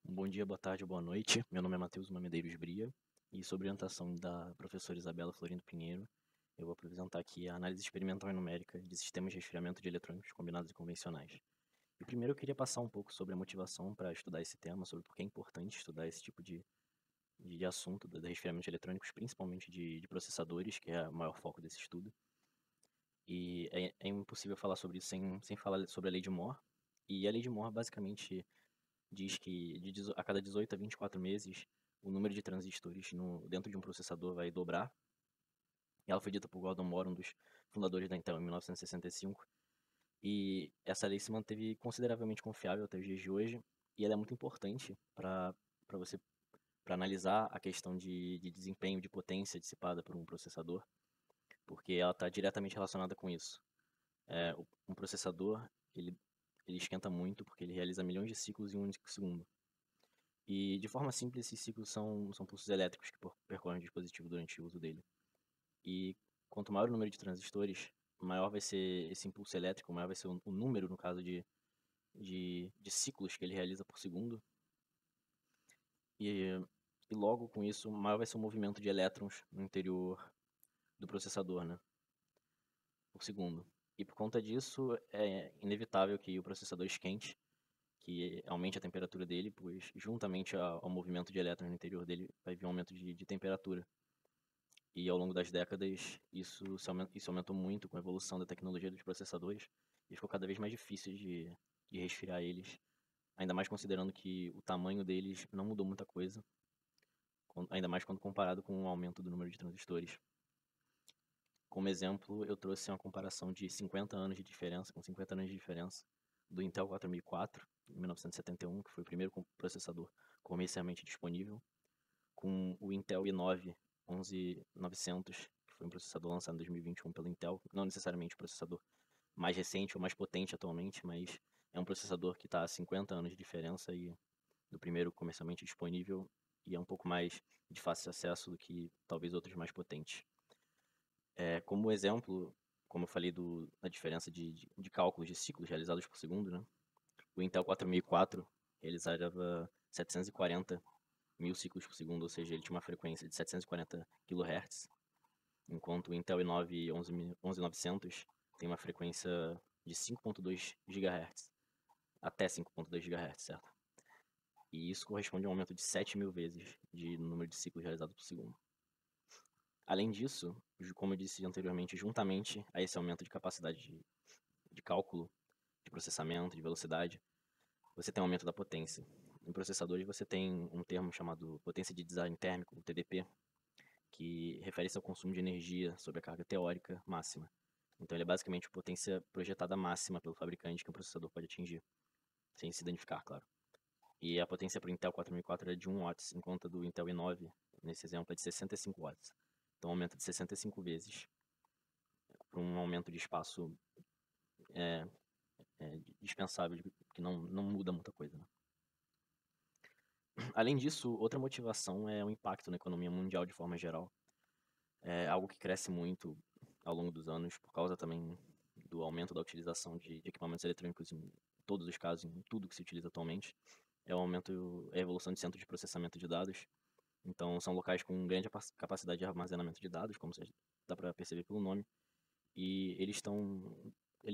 Bom dia, boa tarde, boa noite. Meu nome é Matheus Medeiros Bria e, sob orientação da professora Isabela Florindo Pinheiro, eu vou apresentar aqui a análise experimental e numérica de sistemas de resfriamento de eletrônicos combinados e convencionais. E primeiro eu queria passar um pouco sobre a motivação para estudar esse tema, sobre por que é importante estudar esse tipo de assunto do resfriamento de eletrônicos, principalmente de processadores, que é o maior foco desse estudo. E é impossível falar sobre isso sem falar sobre a lei de Moore. E a lei de Moore basicamente diz que a cada 18 a 24 meses o número de transistores dentro de um processador vai dobrar. E ela foi dita por Gordon Moore, um dos fundadores da Intel, em 1965. E essa lei se manteve consideravelmente confiável até os dias de hoje. E ela é muito importante para você para analisar a questão de desempenho, de potência dissipada por um processador, porque ela está diretamente relacionada com isso. Um processador, ele, ele esquenta muito porque ele realiza milhões de ciclos em um único segundo. E, de forma simples, esses ciclos são pulsos elétricos que percorrem o dispositivo durante o uso dele. E quanto maior o número de transistores, maior vai ser esse impulso elétrico, maior vai ser o número, no caso, de ciclos que ele realiza por segundo. E, e logo, com isso, maior vai ser o movimento de elétrons no interior do processador, né, por segundo. E por conta disso, é inevitável que o processador esquente, que aumente a temperatura dele, pois juntamente ao movimento de elétrons no interior dele vai vir um aumento de temperatura. E ao longo das décadas, isso aumentou muito com a evolução da tecnologia dos processadores e ficou cada vez mais difícil de resfriar eles, ainda mais considerando que o tamanho deles não mudou muita coisa, ainda mais quando comparado com o aumento do número de transistores. Como exemplo, eu trouxe uma comparação de 50 anos de diferença, com 50 anos de diferença, do Intel 4004, em 1971, que foi o primeiro processador comercialmente disponível, com o Intel i9 11900, que foi um processador lançado em 2021 pela Intel, não necessariamente o processador mais recente ou mais potente atualmente, mas é um processador que está a 50 anos de diferença e do primeiro comercialmente disponível e é um pouco mais de fácil acesso do que talvez outros mais potentes. Como exemplo, como eu falei da diferença de cálculos de ciclos realizados por segundo, né? O Intel 4004 realizava 740 mil ciclos por segundo, ou seja, ele tinha uma frequência de 740 kHz, enquanto o Intel i9 11900 tem uma frequência de 5.2 GHz, até 5.2 GHz, certo? E isso corresponde a um aumento de 7.000 vezes de número de ciclos realizados por segundo. Além disso, como eu disse anteriormente, juntamente a esse aumento de capacidade de cálculo, de processamento, de velocidade, você tem um aumento da potência. Em processadores você tem um termo chamado potência de design térmico, o TDP, que refere-se ao consumo de energia sobre a carga teórica máxima. Então ele é basicamente a potência projetada máxima pelo fabricante que um processador pode atingir, sem se danificar, claro. E a potência para o Intel 4004 é de 1 watts, enquanto a do Intel i9, nesse exemplo, é de 65 watts. Então aumenta de 65 vezes para um aumento de espaço é, dispensável, que não muda muita coisa. Né? Além disso, outra motivação é o impacto na economia mundial de forma geral. É algo que cresce muito ao longo dos anos, por causa também do aumento da utilização de equipamentos eletrônicos em todos os casos, em tudo que se utiliza atualmente. É o aumento, é a evolução de centros de processamento de dados. Então, são locais com grande capacidade de armazenamento de dados, como dá para perceber pelo nome. E eles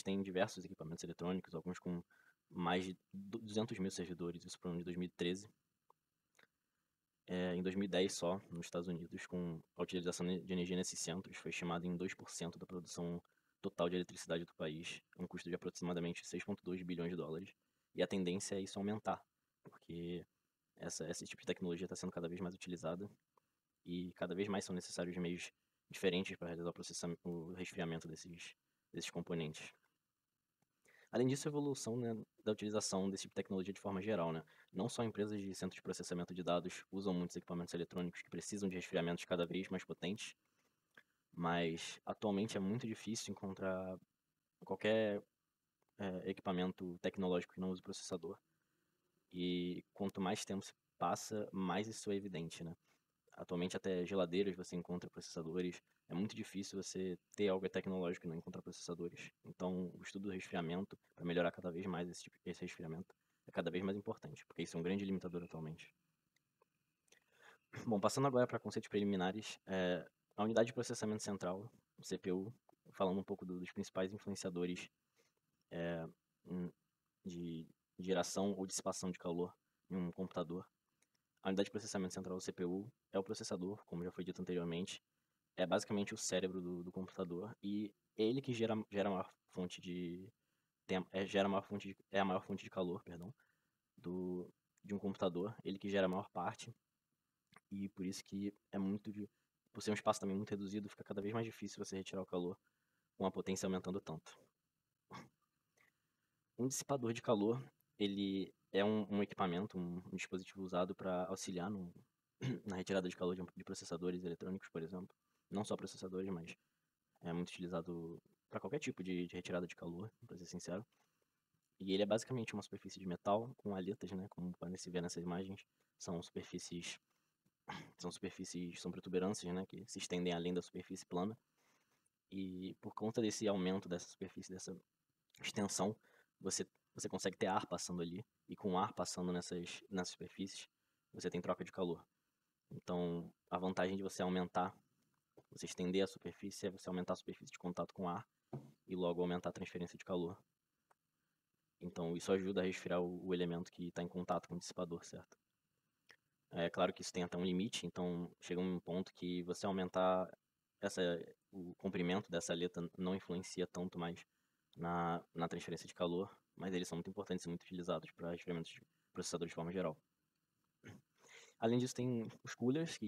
têm diversos equipamentos eletrônicos, alguns com mais de 200 mil servidores, isso para o ano de 2013. Em 2010 só, nos Estados Unidos, com a utilização de energia nesses centros, foi estimada em 2% da produção total de eletricidade do país, um custo de aproximadamente 6,2 bilhões de dólares. E a tendência é isso aumentar, porque esse tipo de tecnologia está sendo cada vez mais utilizada e cada vez mais são necessários meios diferentes para realizar o resfriamento desses componentes. Além disso, a evolução, né, da utilização desse tipo de tecnologia de forma geral, né? Não só empresas de centros de processamento de dados usam muitos equipamentos eletrônicos que precisam de resfriamentos cada vez mais potentes, mas atualmente é muito difícil encontrar qualquer equipamento tecnológico que não use processador. E quanto mais tempo se passa, mais isso é evidente, né? Atualmente até geladeiras você encontra processadores. É muito difícil você ter algo tecnológico e não encontrar processadores. Então, o estudo do resfriamento, para melhorar cada vez mais esse resfriamento, é cada vez mais importante, porque isso é um grande limitador atualmente. Bom, passando agora para conceitos preliminares, a unidade de processamento central, o CPU, falando um pouco dos principais influenciadores em- de geração ou dissipação de calor em um computador. A unidade de processamento central, o CPU, é o processador, como já foi dito anteriormente, é basicamente o cérebro do computador e é ele que gera a maior fonte de é a maior fonte de calor, perdão, de um computador, ele que gera a maior parte e por isso que por ser um espaço também muito reduzido, fica cada vez mais difícil você retirar o calor com a potência aumentando tanto. Um dissipador de calor, ele é um equipamento, um dispositivo usado para auxiliar na retirada de calor de processadores eletrônicos, por exemplo. Não só processadores, mas é muito utilizado para qualquer tipo de retirada de calor, para ser sincero. E ele é basicamente uma superfície de metal com aletas, né, como podem se ver nessas imagens. São superfícies, são protuberâncias, né, que se estendem além da superfície plana. E por conta desse aumento dessa superfície, dessa extensão, você, você consegue ter ar passando ali. E com ar passando nessas superfícies, você tem troca de calor. Então, a vantagem de você estender a superfície, é você aumentar a superfície de contato com o ar e logo aumentar a transferência de calor. Então, isso ajuda a resfriar o elemento que está em contato com o dissipador, certo? É claro que isso tem até um limite, então chega um ponto que você aumentar essa, o comprimento dessa aleta não influencia tanto mais na transferência de calor, mas eles são muito importantes e muito utilizados para resfriamentos de processadores de forma geral. Além disso, tem os coolers,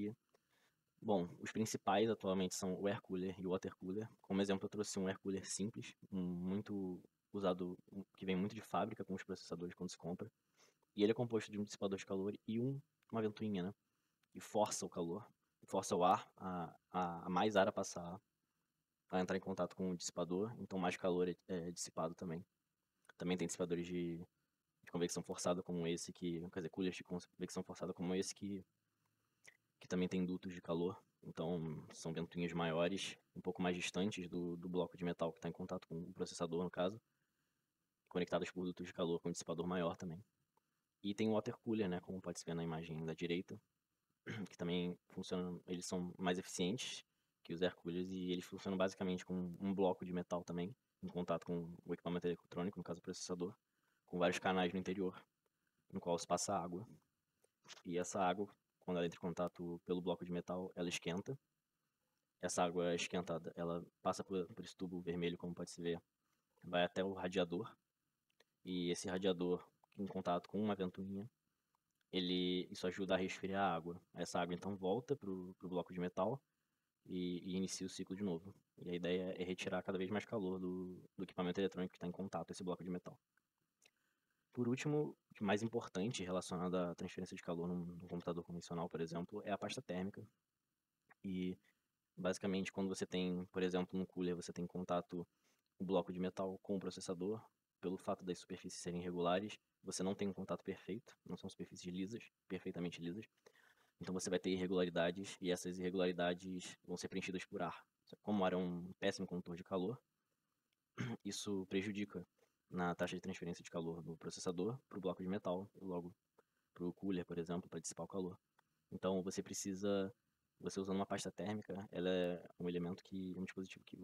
bom, os principais atualmente são o air cooler e o water cooler. Como exemplo, eu trouxe um air cooler simples, muito usado, que vem muito de fábrica com os processadores quando se compra. E ele é composto de um dissipador de calor e uma ventoinha, né? E força o calor, força o ar, a mais ar a passar, a entrar em contato com o dissipador, então mais calor é dissipado também. Também tem dissipadores de convecção forçada como esse quer dizer, coolers de convecção forçada como esse que também tem dutos de calor. Então, são ventoinhas maiores, um pouco mais distantes do bloco de metal que está em contato com o processador, no caso, conectadas por dutos de calor com um dissipador maior também. E tem o water cooler, né, como pode se ver na imagem da direita, que também funcionam, eles são mais eficientes que os air coolers e eles funcionam basicamente com um bloco de metal também, em contato com o equipamento eletrônico, no caso o processador, com vários canais no interior, no qual se passa água. E essa água, quando ela entra em contato pelo bloco de metal, ela esquenta. Essa água esquentada, ela passa por esse tubo vermelho, como pode se ver, vai até o radiador. E esse radiador, em contato com uma ventoinha, isso ajuda a resfriar a água. Essa água então volta para o bloco de metal e inicia o ciclo de novo. E a ideia é retirar cada vez mais calor do equipamento eletrônico que está em contato, esse bloco de metal. Por último, o mais importante relacionado à transferência de calor num computador convencional, por exemplo, é a pasta térmica. E basicamente, quando você tem, por exemplo, no cooler, você tem contato o bloco de metal com o processador, pelo fato das superfícies serem irregulares, você não tem um contato perfeito, não são superfícies lisas, perfeitamente lisas. Então você vai ter irregularidades e essas irregularidades vão ser preenchidas por ar. Como o ar é um péssimo condutor de calor, isso prejudica na taxa de transferência de calor do processador para o bloco de metal e logo para o cooler, por exemplo, para dissipar o calor. Então você usando uma pasta térmica, ela é um dispositivo que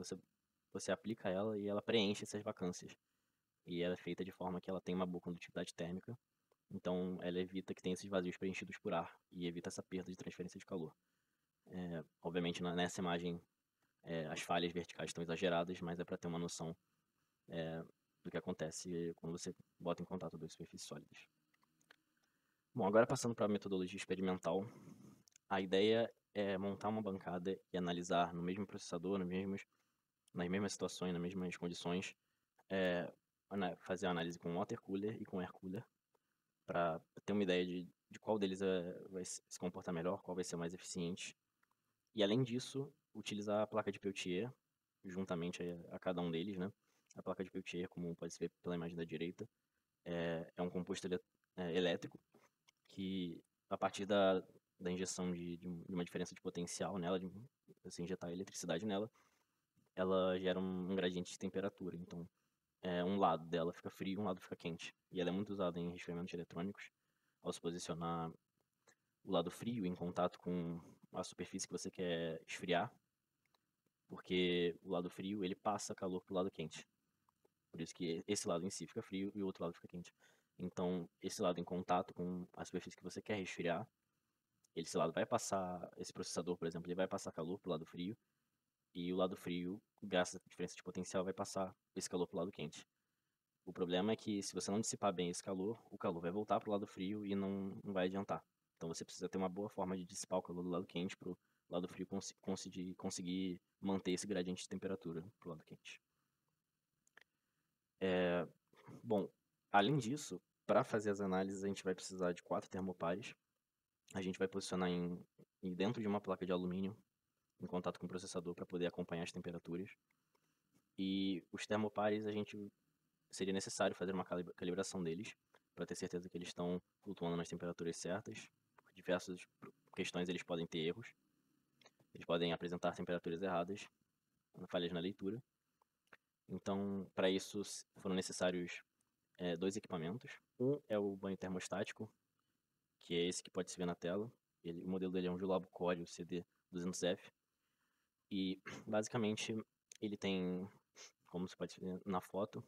você aplica ela e ela preenche essas vacâncias. E ela é feita de forma que ela tem uma boa condutividade térmica, então ela evita que tenha esses vazios preenchidos por ar e evita essa perda de transferência de calor. Obviamente nessa imagem as falhas verticais estão exageradas, mas é para ter uma noção do que acontece quando você bota em contato duas superfícies sólidas. Bom, agora passando para a metodologia experimental, a ideia é montar uma bancada e analisar no mesmo processador, nas mesmas situações, nas mesmas condições, fazer a análise com water cooler e com air cooler, para ter uma ideia de qual deles vai se comportar melhor, qual vai ser mais eficiente. E além disso, utilizar a placa de Peltier, juntamente a cada um deles, né? A placa de Peltier, como pode se ver pela imagem da direita, é um composto elétrico que, a partir da injeção de uma diferença de potencial nela, de você injetar eletricidade nela, ela gera um gradiente de temperatura. Então, um lado dela fica frio e um lado fica quente. E ela é muito usada em resfriamentos eletrônicos, ao se posicionar o lado frio em contato com a superfície que você quer esfriar, porque o lado frio ele passa calor pro lado quente. Por isso que esse lado em si fica frio e o outro lado fica quente. Então, esse lado em contato com a superfície que você quer resfriar, esse lado vai passar, esse processador, por exemplo, ele vai passar calor pro lado frio, e o lado frio, graças à diferença de potencial, vai passar esse calor pro lado quente. O problema é que se você não dissipar bem esse calor, o calor vai voltar pro lado frio e não vai adiantar. Então você precisa ter uma boa forma de dissipar o calor do lado quente pro lado frio conseguir manter esse gradiente de temperatura pro lado quente. Bom, além disso, para fazer as análises, a gente vai precisar de 4 termopares. A gente vai posicionar dentro de uma placa de alumínio, em contato com o processador, para poder acompanhar as temperaturas. E os termopares, seria necessário fazer uma calibração deles, para ter certeza que eles estão flutuando nas temperaturas certas. Por diversas questões, eles podem ter erros. Eles podem apresentar temperaturas erradas, falhas na leitura. Então, para isso, foram necessários 2 equipamentos. Um é o banho termostático, que é esse que pode se ver na tela. O modelo dele é um Julabo Core, o CD200F. E, basicamente, ele tem, como você pode ver na foto,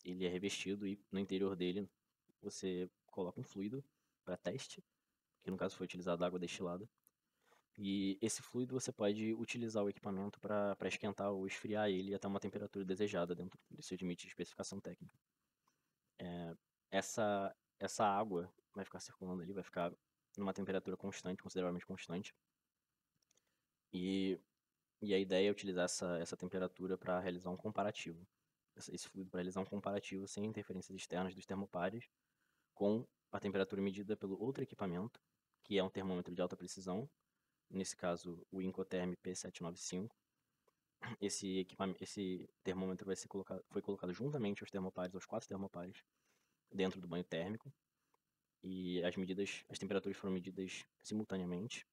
ele é revestido e no interior dele você coloca um fluido para teste, que no caso foi utilizado água destilada. E esse fluido você pode utilizar o equipamento para esquentar ou esfriar ele até uma temperatura desejada dentro do seu limite de especificação técnica. Essa água vai ficar circulando ali, vai ficar numa temperatura constante, consideravelmente constante. E, e a ideia é utilizar essa temperatura para realizar um comparativo. Esse fluido para realizar um comparativo sem interferências externas dos termopares com a temperatura medida pelo outro equipamento, que é um termômetro de alta precisão, nesse caso o Incoterm P795. Esse termômetro foi colocado juntamente aos 4 termopares, dentro do banho térmico, e as temperaturas foram medidas simultaneamente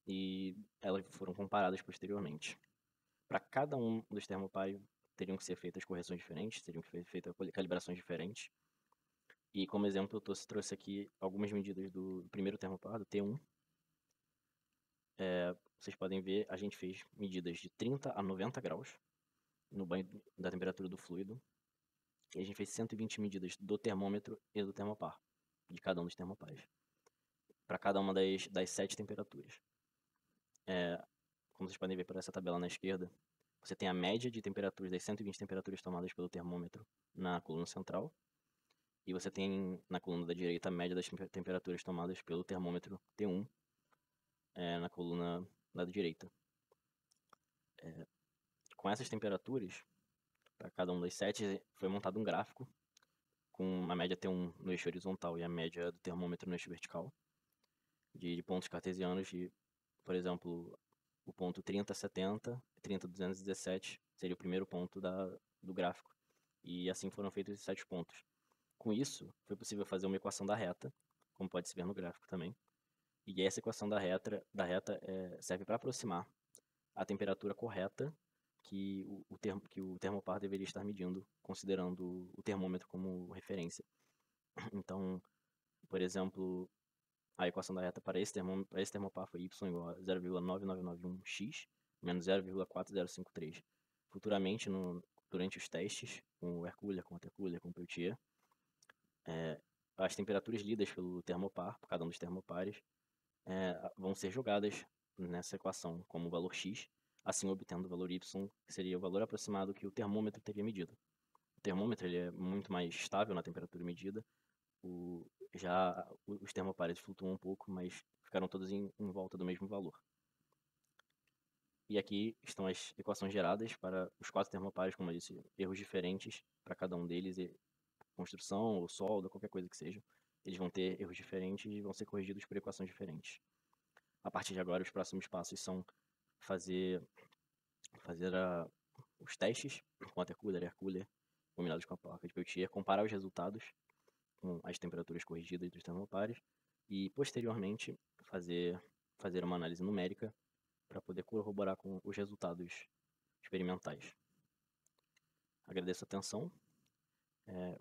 e elas foram comparadas posteriormente. Para cada um dos termopares teriam que ser feitas correções diferentes, teriam que ser feitas calibrações diferentes. E como exemplo, eu trouxe aqui algumas medidas do primeiro termopar, do T1. Vocês podem ver, a gente fez medidas de 30 a 90 graus no banho da temperatura do fluido. E a gente fez 120 medidas do termômetro e do termopar, de cada um dos termopares, para cada uma das 7 temperaturas. Como vocês podem ver por essa tabela na esquerda, você tem a média de temperaturas das 120 temperaturas tomadas pelo termômetro na coluna central. E você tem na coluna da direita a média das temperaturas tomadas pelo termômetro T1 na coluna da direita. Com essas temperaturas, para cada um das 7, foi montado um gráfico com a média T1 no eixo horizontal e a média do termômetro no eixo vertical, de pontos cartesianos de, por exemplo, o ponto 3070, 30217 seria o primeiro ponto do gráfico. E assim foram feitos esses 7 pontos. Com isso, foi possível fazer uma equação da reta, como pode se ver no gráfico também. E essa equação da reta serve para aproximar a temperatura correta que o termopar deveria estar medindo, considerando o termômetro como referência. Então, por exemplo, a equação da reta para esse termopar foi y igual a 0,9991x menos 0,4053. Futuramente, durante os testes, com o air cooler, com o water cooler, com o Peltier, as temperaturas lidas pelo termopar, por cada um dos termopares, vão ser jogadas nessa equação como o valor x, assim obtendo o valor y, que seria o valor aproximado que o termômetro teria medido. O termômetro ele é muito mais estável na temperatura medida, os termopares flutuam um pouco, mas ficaram todos em volta do mesmo valor. E aqui estão as equações geradas para os 4 termopares, como eu disse, erros diferentes para cada um deles, construção ou solda, qualquer coisa que seja. Eles vão ter erros diferentes e vão ser corrigidos por equações diferentes. A partir de agora, os próximos passos são fazer os testes com water cooler, air cooler, combinados com a placa de Peltier, comparar os resultados com as temperaturas corrigidas dos termopares e, posteriormente, fazer uma análise numérica para poder corroborar com os resultados experimentais. Agradeço a atenção. É,